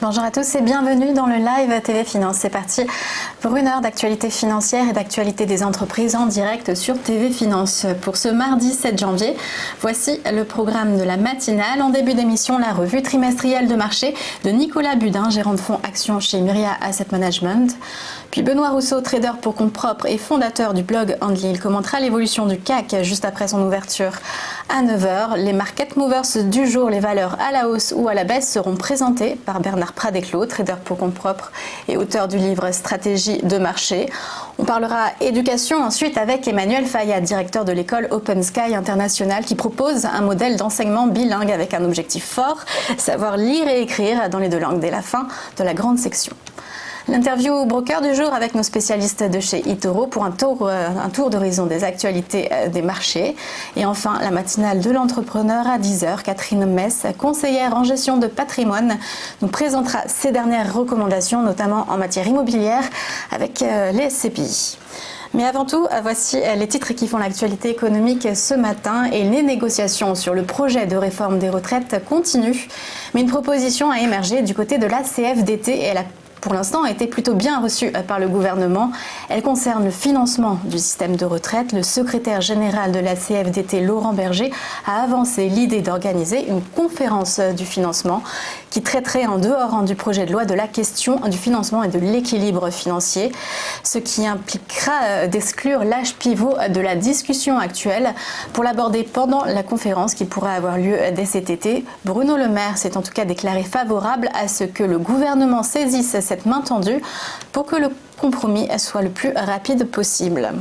Bonjour à tous et bienvenue dans le live TV Finance. C'est parti pour une heure d'actualité financière et d'actualité des entreprises en direct sur TV Finance. Pour ce mardi 7 janvier, voici le programme de la matinale. En début d'émission, la revue trimestrielle de marché de Nicolas Budin, gérant de fonds actions chez Myria Asset Management. Puis Benoît Rousseau, trader pour compte propre et fondateur du blog Handly. Il commentera l'évolution du CAC juste après son ouverture à 9h. Les market movers du jour, les valeurs à la hausse ou à la baisse seront présentées par Bernard Pradeclos, trader pour compte propre et auteur du livre Stratégie de marché. On parlera éducation ensuite avec Emmanuel Fayad, directeur de l'école Open Sky International, qui propose un modèle d'enseignement bilingue avec un objectif fort, savoir lire et écrire dans les deux langues dès la fin de la grande section. L'interview broker du jour avec nos spécialistes de chez eToro pour un tour d'horizon des actualités des marchés. Et enfin, la matinale de l'entrepreneur à 10h. Catherine Mess, conseillère en gestion de patrimoine, nous présentera ses dernières recommandations, notamment en matière immobilière avec les SCPI. Mais avant tout, voici les titres qui font l'actualité économique ce matin et les négociations sur le projet de réforme des retraites continuent. Mais une proposition a émergé du côté de la CFDT et elle a pour l'instant a été plutôt bien reçue par le gouvernement. Elle concerne le financement du système de retraite. Le secrétaire général de la CFDT, Laurent Berger, a avancé l'idée d'organiser une conférence du financement qui traiterait en dehors du projet de loi de la question du financement et de l'équilibre financier, ce qui impliquera d'exclure l'âge pivot de la discussion actuelle pour l'aborder pendant la conférence qui pourra avoir lieu dès cet été. Bruno Le Maire s'est en tout cas déclaré favorable à ce que le gouvernement saisisse cette main tendue pour que le compromis soit le plus rapide possible.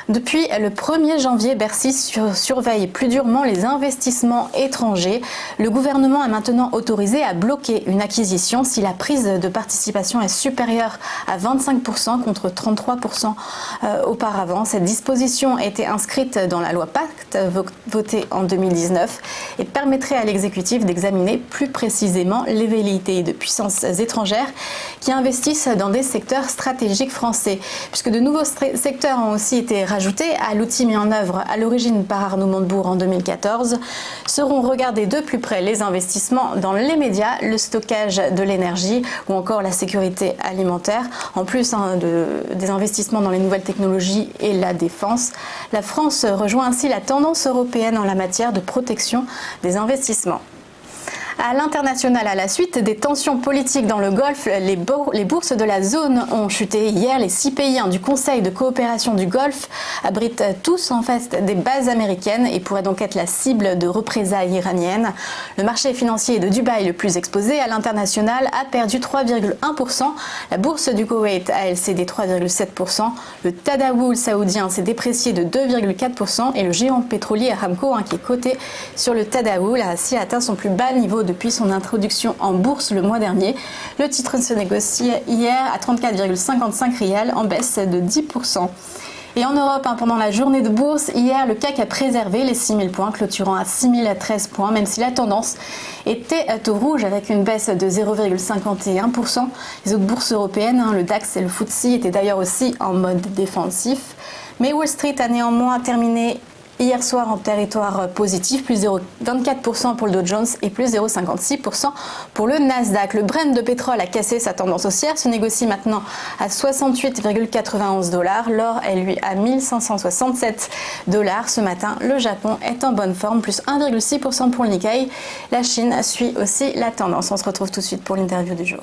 Depuis le 1er janvier, Bercy surveille plus durement les investissements étrangers. Le gouvernement est maintenant autorisé à bloquer une acquisition si la prise de participation est supérieure à 25% contre 33% auparavant. Cette disposition a été inscrite dans la loi Pacte votée en 2019 et permettrait à l'exécutif d'examiner plus précisément les velléités de puissances étrangères qui investissent dans des secteurs stratégiques français, puisque de nouveaux secteurs ont aussi été rajoutés à l'outil mis en œuvre à l'origine par Arnaud Montebourg en 2014, seront regardés de plus près les investissements dans les médias, le stockage de l'énergie ou encore la sécurité alimentaire, en plus des investissements dans les nouvelles technologies et la défense. La France rejoint ainsi la tendance européenne en la matière de protection des investissements. À l'international, à la suite des tensions politiques dans le Golfe, les bourses de la zone ont chuté. Hier, les 6 pays du Conseil de coopération du Golfe abritent tous en fait des bases américaines et pourraient donc être la cible de représailles iraniennes. Le marché financier de Dubaï, le plus exposé à l'international, a perdu 3,1%. La bourse du Koweït a elle cédé 3,7%. Le Tadawul saoudien s'est déprécié de 2,4% et le géant pétrolier Aramco, qui est coté sur le Tadawul, a ainsi atteint son plus bas niveau depuis son introduction en bourse le mois dernier. Le titre se négocie hier à 34,55 rials, en baisse de 10%. Et en Europe, pendant la journée de bourse, hier, le CAC a préservé les 6000 points, clôturant à 6013 points, même si la tendance était au rouge avec une baisse de 0,51%. Les autres bourses européennes, le DAX et le FTSE, étaient d'ailleurs aussi en mode défensif. Mais Wall Street a néanmoins terminé hier soir en territoire positif, plus 0,24% pour le Dow Jones et plus 0,56% pour le Nasdaq. Le Brent de pétrole a cassé sa tendance haussière, se négocie maintenant à 68,91$. L'or est lui à 1567$. Ce matin, le Japon est en bonne forme, plus 1,6% pour le Nikkei. La Chine suit aussi la tendance. On se retrouve tout de suite pour l'interview du jour.